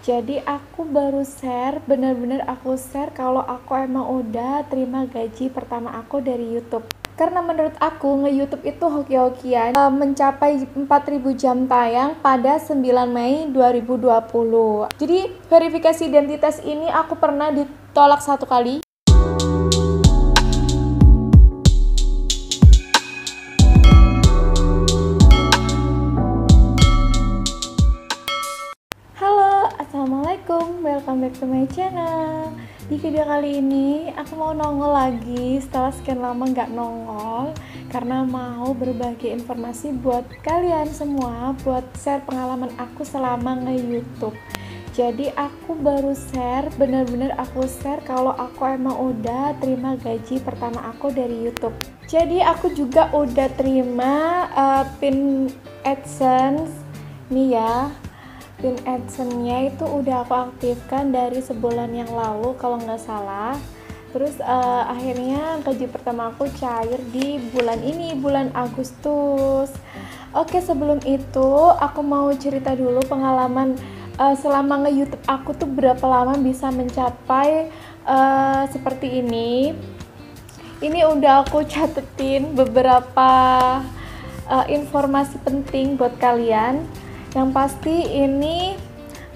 Jadi aku baru share, bener-bener aku share kalau aku emang udah terima gaji pertama aku dari YouTube. Karena menurut aku nge-YouTube itu hoki-hokian, mencapai 4.000 jam tayang pada 9 Mei 2020. Jadi verifikasi identitas ini aku pernah ditolak 1 kali. Halo, assalamualaikum, welcome back to my channel. Di video kali ini aku mau nongol lagi setelah sekian lama nggak nongol, karena mau berbagi informasi buat kalian semua, buat share pengalaman aku selama nge-YouTube. Jadi aku baru share, bener-bener aku share kalau aku emang udah terima gaji pertama aku dari YouTube. Jadi aku juga udah terima pin AdSense nih ya. Pin AdSense-nya itu udah aku aktifkan dari sebulan yang lalu kalau nggak salah. Terus akhirnya gaji pertama aku cair di bulan ini, bulan Agustus. Oke, sebelum itu aku mau cerita dulu pengalaman selama nge-YouTube aku tuh berapa lama bisa mencapai seperti ini. Ini udah aku catetin beberapa informasi penting buat kalian. Yang pasti ini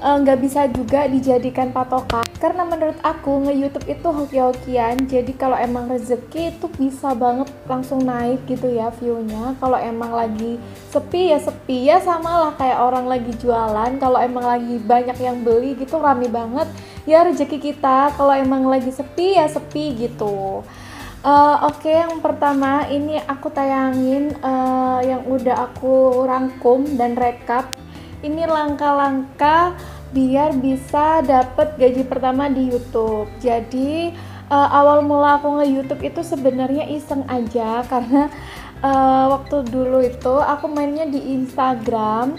nggak bisa juga dijadikan patokan, karena menurut aku nge-YouTube itu hoki-hokian. Jadi kalau emang rezeki itu bisa banget langsung naik gitu ya view-nya. Kalau emang lagi sepi ya sama lah kayak orang lagi jualan. Kalau emang lagi banyak yang beli gitu rame banget ya rezeki kita. Kalau emang lagi sepi ya sepi gitu. Oke, yang pertama ini aku tayangin yang udah aku rangkum dan rekap. Ini langkah-langkah biar bisa dapet gaji pertama di YouTube. Jadi awal mula aku nge-YouTube itu sebenarnya iseng aja, karena waktu dulu itu aku mainnya di Instagram.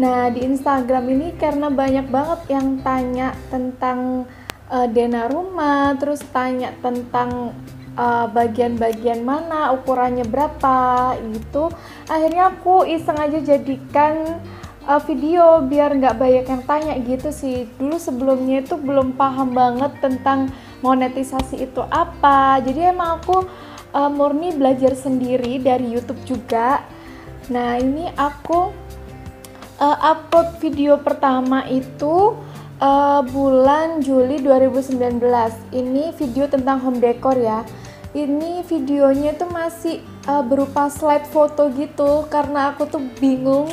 Nah, di Instagram ini karena banyak banget yang tanya tentang dana rumah, terus tanya tentang bagian-bagian mana, ukurannya berapa gitu. Akhirnya aku iseng aja jadikan video biar nggak banyak yang tanya gitu sih. Dulu sebelumnya itu belum paham banget tentang monetisasi itu apa. Jadi emang aku murni belajar sendiri dari YouTube juga. Nah, ini aku upload video pertama itu bulan Juli 2019. Ini video tentang home decor ya. Ini videonya tuh masih berupa slide foto gitu, karena aku tuh bingung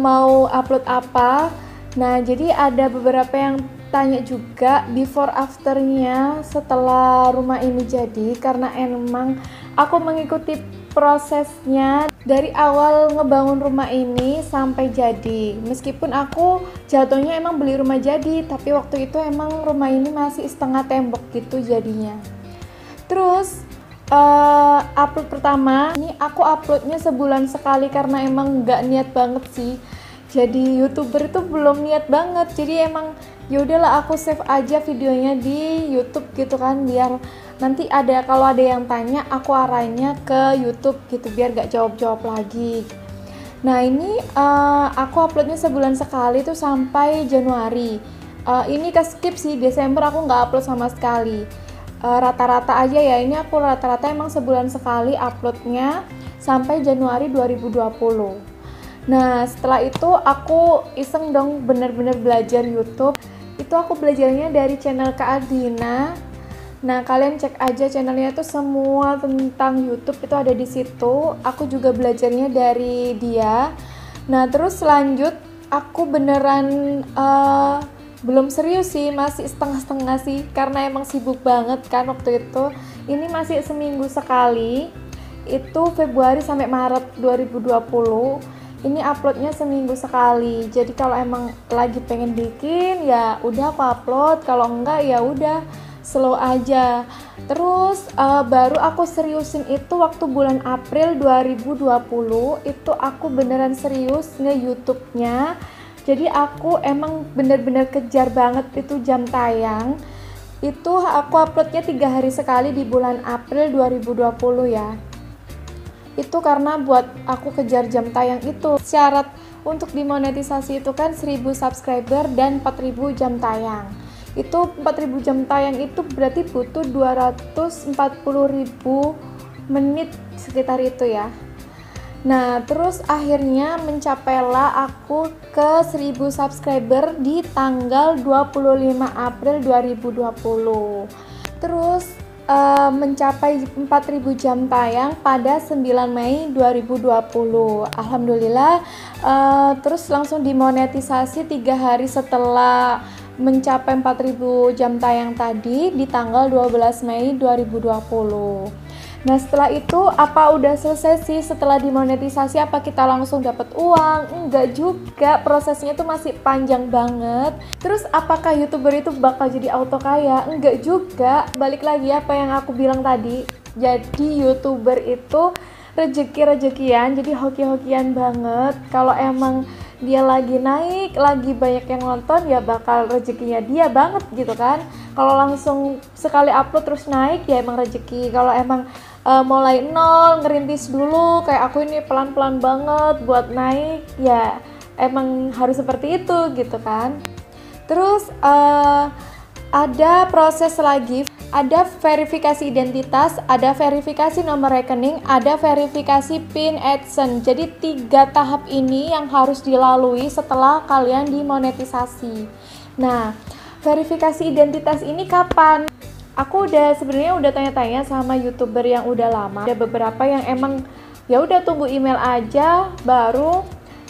mau upload apa. Nah, jadi ada beberapa yang tanya juga before afternya setelah rumah ini jadi, karena emang aku mengikuti prosesnya dari awal ngebangun rumah ini sampai jadi. Meskipun aku jatuhnya emang beli rumah jadi, tapi waktu itu emang rumah ini masih setengah tembok gitu jadinya. Terus upload pertama ini aku uploadnya sebulan sekali, karena emang nggak niat banget sih jadi YouTuber itu, belum niat banget. Jadi emang yaudahlah aku save aja videonya di YouTube gitu kan, biar nanti kalau ada yang tanya aku arahinnya ke YouTube gitu, biar nggak jawab lagi. Nah, ini aku uploadnya sebulan sekali tuh sampai Januari. Ini ke skip sih, Desember aku nggak upload sama sekali. Rata-rata aja ya, ini aku rata-rata emang sebulan sekali uploadnya sampai Januari 2020. Nah, setelah itu aku iseng dong bener-bener belajar YouTube. Itu aku belajarnya dari channel Kak Adina. Nah, kalian cek aja channelnya itu, semua tentang YouTube itu ada di situ. Aku juga belajarnya dari dia. Nah, terus lanjut aku beneran belum serius sih, masih setengah-setengah sih, karena emang sibuk banget kan waktu itu. Ini masih seminggu sekali, itu Februari sampai Maret 2020. Ini uploadnya seminggu sekali. Jadi kalau emang lagi pengen bikin ya udah aku upload, kalau enggak ya udah slow aja. Terus baru aku seriusin itu waktu bulan April 2020. Itu aku beneran serius nge-YouTube-nya. Jadi aku emang bener-bener kejar banget itu jam tayang. Itu aku uploadnya 3 hari sekali di bulan April 2020 ya. Itu karena buat aku kejar jam tayang itu. Syarat untuk dimonetisasi itu kan 1000 subscriber dan 4000 jam tayang. Itu 4000 jam tayang itu berarti butuh 240.000 menit sekitar itu ya. Nah, terus akhirnya mencapailah aku ke 1000 subscriber di tanggal 25 April 2020. Terus mencapai 4000 jam tayang pada 9 Mei 2020. Alhamdulillah, terus langsung dimonetisasi 3 hari setelah mencapai 4000 jam tayang tadi di tanggal 12 Mei 2020. Nah, setelah itu apa udah selesai sih setelah dimonetisasi? Apa kita langsung dapat uang? Enggak juga, prosesnya tuh masih panjang banget. Terus apakah YouTuber itu bakal jadi auto kaya? Enggak juga. Balik lagi apa yang aku bilang tadi. Jadi YouTuber itu rezeki-rezekian, jadi hoki-hokian banget. Kalau emang dia lagi naik, lagi banyak yang nonton, ya bakal rezekinya dia banget gitu kan. Kalau langsung sekali upload terus naik, ya emang rezeki. Kalau emang mulai nol, ngerintis dulu, kayak aku ini pelan-pelan banget buat naik, ya emang harus seperti itu gitu kan. Terus ada proses lagi, ada verifikasi identitas, ada verifikasi nomor rekening, ada verifikasi PIN AdSense. Jadi 3 tahap ini yang harus dilalui setelah kalian dimonetisasi. Nah, verifikasi identitas ini kapan? Aku sebenarnya udah tanya-tanya sama YouTuber yang udah lama. Ada beberapa yang emang ya udah tunggu email aja baru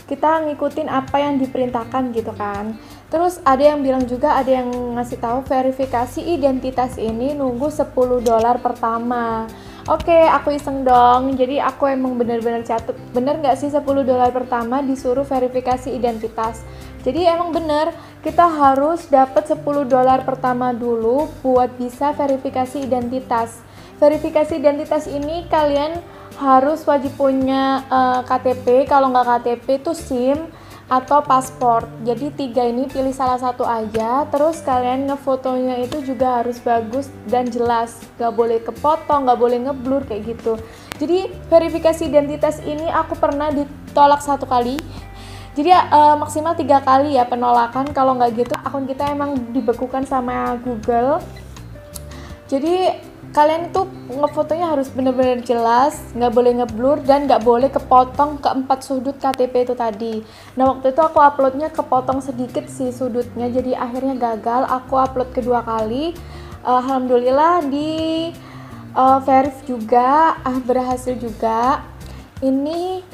kita ngikutin apa yang diperintahkan gitu kan. Terus ada yang bilang juga, ada yang ngasih tahu verifikasi identitas ini nunggu $10 pertama. Oke, aku iseng dong. Jadi aku emang bener-bener catet. Bener nggak sih $10 pertama disuruh verifikasi identitas? Jadi emang bener, kita harus dapat $10 pertama dulu buat bisa verifikasi identitas. Verifikasi identitas ini kalian harus wajib punya KTP, kalau nggak KTP itu SIM atau paspor. Jadi 3 ini pilih salah satu aja. Terus kalian ngefotonya itu juga harus bagus dan jelas, nggak boleh kepotong, nggak boleh ngeblur kayak gitu. Jadi verifikasi identitas ini aku pernah ditolak 1 kali. Jadi maksimal 3 kali ya penolakan. Kalau nggak gitu akun kita emang dibekukan sama Google. Jadi kalian itu ngefotonya harus bener-bener jelas, nggak boleh ngeblur dan nggak boleh kepotong ke 4 sudut KTP itu tadi. Nah, waktu itu aku uploadnya kepotong sedikit sih sudutnya, jadi akhirnya gagal. Aku upload kedua kali, alhamdulillah di verif juga, berhasil juga. Ini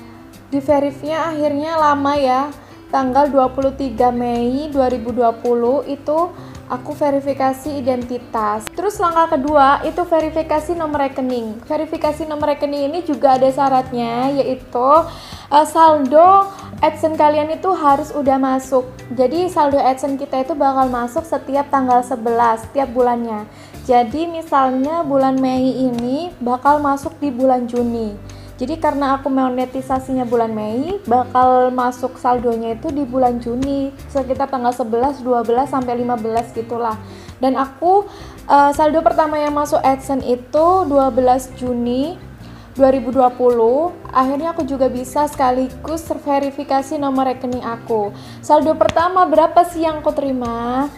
di verifnya akhirnya lama ya, tanggal 23 Mei 2020 itu aku verifikasi identitas. Terus langkah kedua itu verifikasi nomor rekening. Verifikasi nomor rekening ini juga ada syaratnya, yaitu saldo AdSense kalian itu harus udah masuk. Jadi saldo AdSense kita itu bakal masuk setiap tanggal 11 setiap bulannya. Jadi misalnya bulan Mei ini bakal masuk di bulan Juni. Jadi karena aku monetisasinya bulan Mei, bakal masuk saldonya itu di bulan Juni, sekitar tanggal 11, 12, sampai 15 gitulah. Dan aku saldo pertama yang masuk AdSense itu 12 Juni 2020. Akhirnya aku juga bisa sekaligus verifikasi nomor rekening aku. Saldo pertama berapa sih yang aku terima?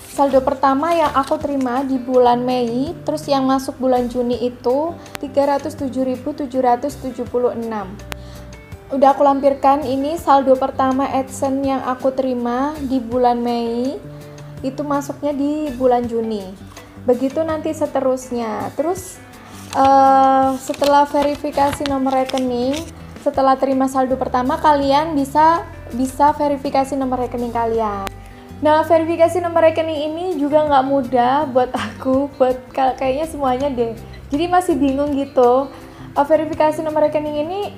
Saldo pertama yang aku terima di bulan Mei, terus yang masuk bulan Juni itu 307.776. Udah aku lampirkan, ini saldo pertama AdSense yang aku terima di bulan Mei, itu masuknya di bulan Juni. Begitu nanti seterusnya. Terus setelah verifikasi nomor rekening, setelah terima saldo pertama, kalian bisa verifikasi nomor rekening kalian. Nah, verifikasi nomor rekening ini juga nggak mudah buat aku, buat kayaknya semuanya deh. Jadi masih bingung gitu. Verifikasi nomor rekening ini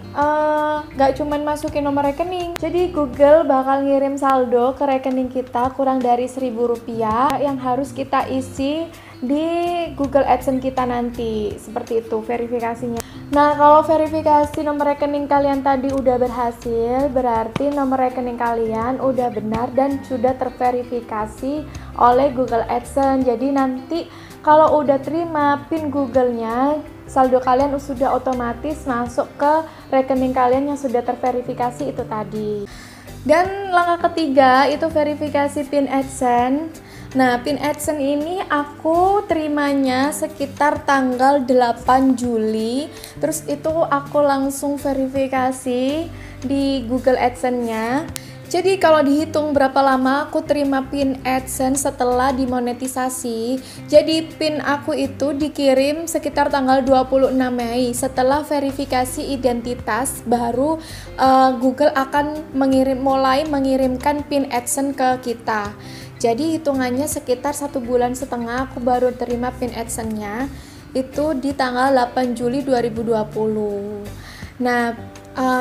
nggak cuman masukin nomor rekening. Jadi Google bakal ngirim saldo ke rekening kita kurang dari Rp1.000 yang harus kita isi di Google AdSense kita nanti. Seperti itu verifikasinya. Nah, kalau verifikasi nomor rekening kalian tadi udah berhasil, berarti nomor rekening kalian udah benar dan sudah terverifikasi oleh Google AdSense. Jadi nanti kalau udah terima PIN Google-nya, saldo kalian sudah otomatis masuk ke rekening kalian yang sudah terverifikasi itu tadi. Dan langkah ketiga itu verifikasi PIN AdSense. Nah, PIN AdSense ini aku terimanya sekitar tanggal 8 Juli. Terus itu aku langsung verifikasi di Google AdSense-nya. Jadi kalau dihitung berapa lama aku terima PIN AdSense setelah dimonetisasi, jadi PIN aku itu dikirim sekitar tanggal 26 Mei. Setelah verifikasi identitas, baru Google akan mulai mengirimkan PIN AdSense ke kita. Jadi hitungannya sekitar 1,5 bulan aku baru terima PIN AdSense-nya, itu di tanggal 8 Juli 2020. Nah,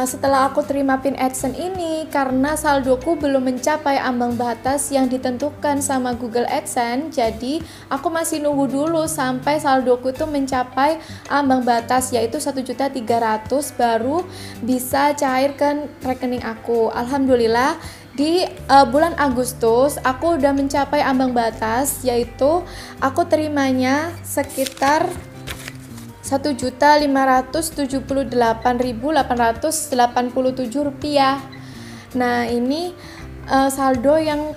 setelah aku terima PIN AdSense ini, karena saldoku belum mencapai ambang batas yang ditentukan sama Google AdSense, jadi aku masih nunggu dulu sampai saldoku itu mencapai ambang batas, yaitu 1.300.000 baru bisa cair ke rekening aku. Alhamdulillah di bulan Agustus aku udah mencapai ambang batas, yaitu aku terimanya sekitar 1.578.887 rupiah. Nah, ini saldo yang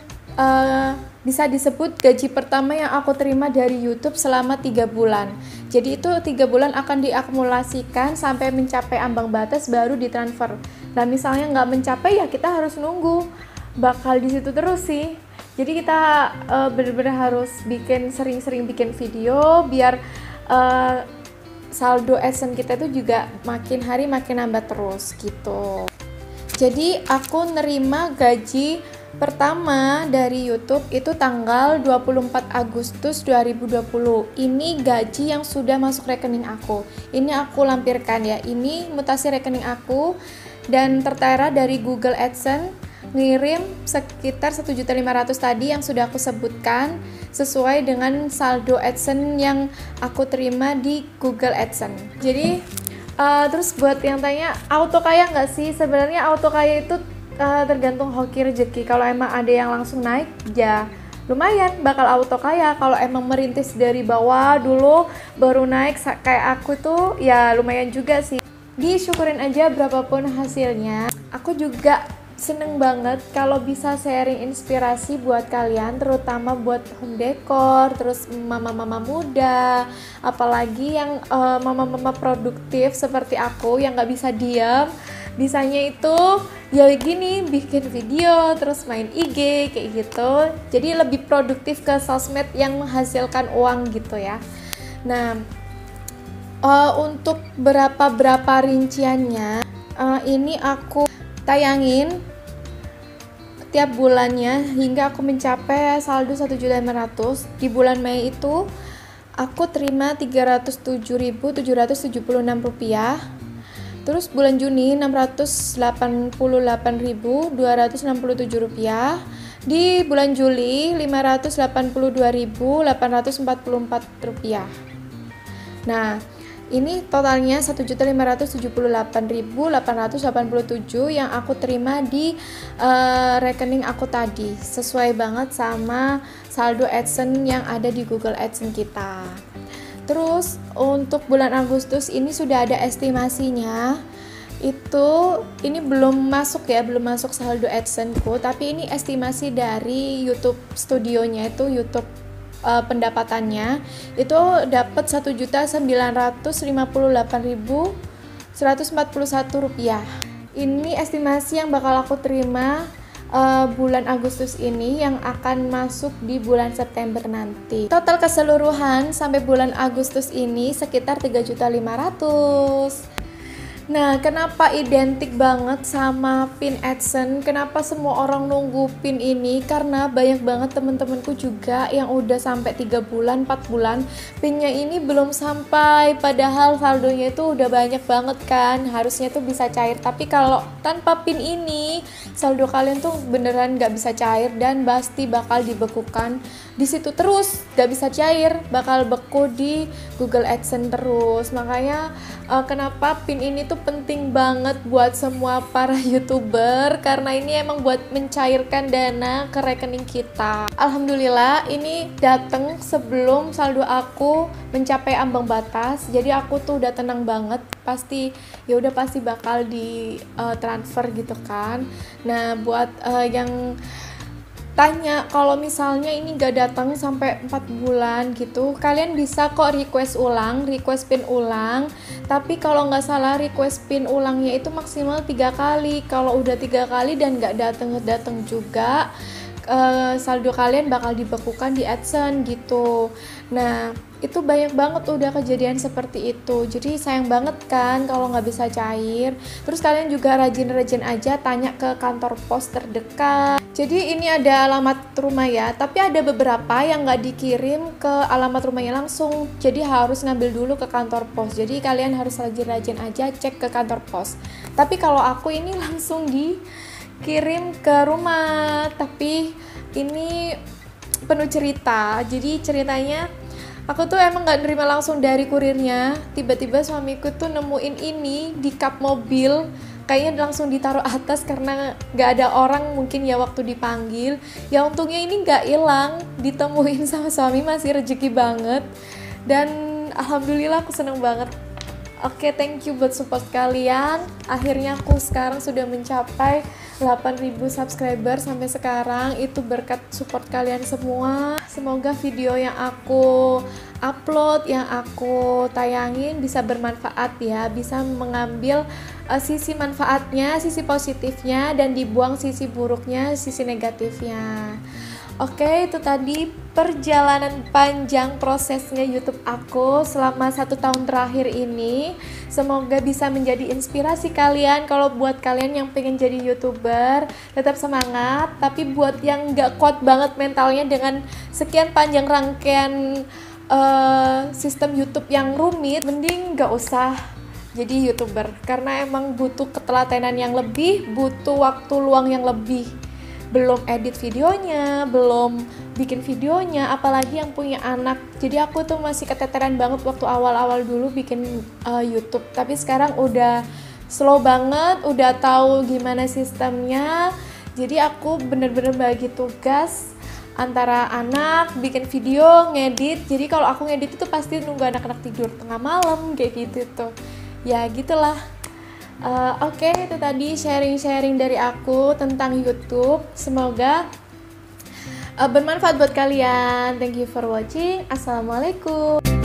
bisa disebut gaji pertama yang aku terima dari YouTube selama 3 bulan. Jadi itu 3 bulan akan diakumulasikan sampai mencapai ambang batas baru ditransfer. Nah, misalnya nggak mencapai ya kita harus nunggu, bakal di situ terus sih. Jadi kita benar-benar harus sering-sering bikin video biar saldo AdSense kita itu juga makin hari makin nambah terus gitu. Jadi aku nerima gaji pertama dari YouTube itu tanggal 24 Agustus 2020. Ini gaji yang sudah masuk rekening aku. Ini aku lampirkan ya. Ini mutasi rekening aku dan tertera dari Google AdSense ngirim sekitar 1.500.000 tadi yang sudah aku sebutkan sesuai dengan saldo AdSense yang aku terima di Google AdSense. Jadi terus buat yang tanya auto kaya nggak sih? Sebenarnya auto kaya itu tergantung hoki rezeki. Kalau emang ada yang langsung naik ya lumayan bakal auto kaya. Kalau emang merintis dari bawah dulu baru naik kayak aku tuh ya lumayan juga sih. Disyukurin aja berapapun hasilnya. Aku juga seneng banget kalau bisa sharing inspirasi buat kalian, terutama buat home decor, terus mama-mama muda, apalagi yang mama-mama produktif seperti aku yang gak bisa diam. Bisanya itu ya gini, bikin video, terus main IG kayak gitu. Jadi lebih produktif ke sosmed yang menghasilkan uang gitu ya. Nah, untuk berapa rinciannya, ini aku tayangin tiap bulannya hingga aku mencapai saldo 1.500.000. Di bulan Mei itu aku terima 307.776 rupiah. Terus bulan Juni 688.267 rupiah. Di bulan Juli 582.844 rupiah. Nah, ini totalnya 1.578.887 yang aku terima di rekening aku tadi. Sesuai banget sama saldo AdSense yang ada di Google AdSense kita. Terus untuk bulan Agustus ini sudah ada estimasinya. Ini belum masuk saldo AdSense-ku, tapi ini estimasi dari YouTube studionya itu YouTube pendapatannya itu dapat 1.958.141 rupiah. Ini estimasi yang bakal aku terima bulan Agustus ini yang akan masuk di bulan September nanti. Total keseluruhan sampai bulan Agustus ini sekitar 3.500.000. Nah, kenapa identik banget sama PIN AdSense? Kenapa semua orang nunggu PIN ini? Karena banyak banget temen-temenku juga yang udah sampai 3 bulan, 4 bulan PIN-nya ini belum sampai, padahal saldonya itu udah banyak banget kan, harusnya tuh bisa cair. Tapi kalau tanpa PIN ini, saldo kalian tuh beneran gak bisa cair dan pasti bakal dibekukan di situ terus, gak bisa cair, bakal beku di Google AdSense terus. Makanya kenapa PIN ini tuh penting banget buat semua para YouTuber karena ini emang buat mencairkan dana ke rekening kita. Alhamdulillah ini datang sebelum saldo aku mencapai ambang batas. Jadi aku tuh udah tenang banget, pasti pasti bakal di transfer gitu kan. Nah, buat yang tanya kalau misalnya ini gak datang sampai 4 bulan gitu, kalian bisa kok request pin ulang. Tapi kalau nggak salah request pin ulangnya itu maksimal 3 kali. Kalau udah 3 kali dan nggak datang juga, saldo kalian bakal dibekukan di AdSense gitu. Nah, itu banyak banget udah kejadian seperti itu. Jadi sayang banget kan kalau nggak bisa cair. Terus kalian juga rajin-rajin aja tanya ke kantor pos terdekat. Jadi ini ada alamat rumah ya, tapi ada beberapa yang nggak dikirim ke alamat rumahnya langsung. Jadi harus ngambil dulu ke kantor pos. Jadi kalian harus rajin-rajin aja cek ke kantor pos. Tapi kalau aku ini langsung dikirim ke rumah. Tapi ini penuh cerita. Jadi ceritanya aku tuh emang gak nerima langsung dari kurirnya. Tiba-tiba suamiku tuh nemuin ini di kap mobil. Kayaknya langsung ditaruh atas karena gak ada orang mungkin ya waktu dipanggil. Ya untungnya ini gak hilang, ditemuin sama suami, masih rezeki banget. Dan alhamdulillah aku seneng banget. Oke, thank you buat support kalian. Akhirnya aku sekarang sudah mencapai 8.000 subscriber sampai sekarang. Itu berkat support kalian semua. Semoga video yang aku upload, yang aku tayangin bisa bermanfaat ya, bisa mengambil sisi manfaatnya, sisi positifnya, dan dibuang sisi buruknya, sisi negatifnya. Oke, itu tadi perjalanan panjang prosesnya YouTube aku selama 1 tahun terakhir ini. Semoga bisa menjadi inspirasi kalian. Kalau buat kalian yang pengen jadi YouTuber, tetap semangat. Tapi buat yang gak kuat banget mentalnya dengan sekian panjang rangkaian sistem YouTube yang rumit, mending gak usah jadi YouTuber. Karena emang butuh ketelatenan yang lebih, butuh waktu luang yang lebih. Belum edit videonya, belum bikin videonya, apalagi yang punya anak. Jadi aku tuh masih keteteran banget waktu awal-awal dulu bikin YouTube. Tapi sekarang udah slow banget, udah tahu gimana sistemnya. Jadi aku bener-bener bagi tugas antara anak, bikin video, ngedit. Jadi kalau aku ngedit itu pasti nunggu anak-anak tidur tengah malam kayak gitu tuh. Ya gitulah. Oke, itu tadi sharing-sharing dari aku tentang YouTube. Semoga bermanfaat buat kalian. Thank you for watching. Assalamualaikum.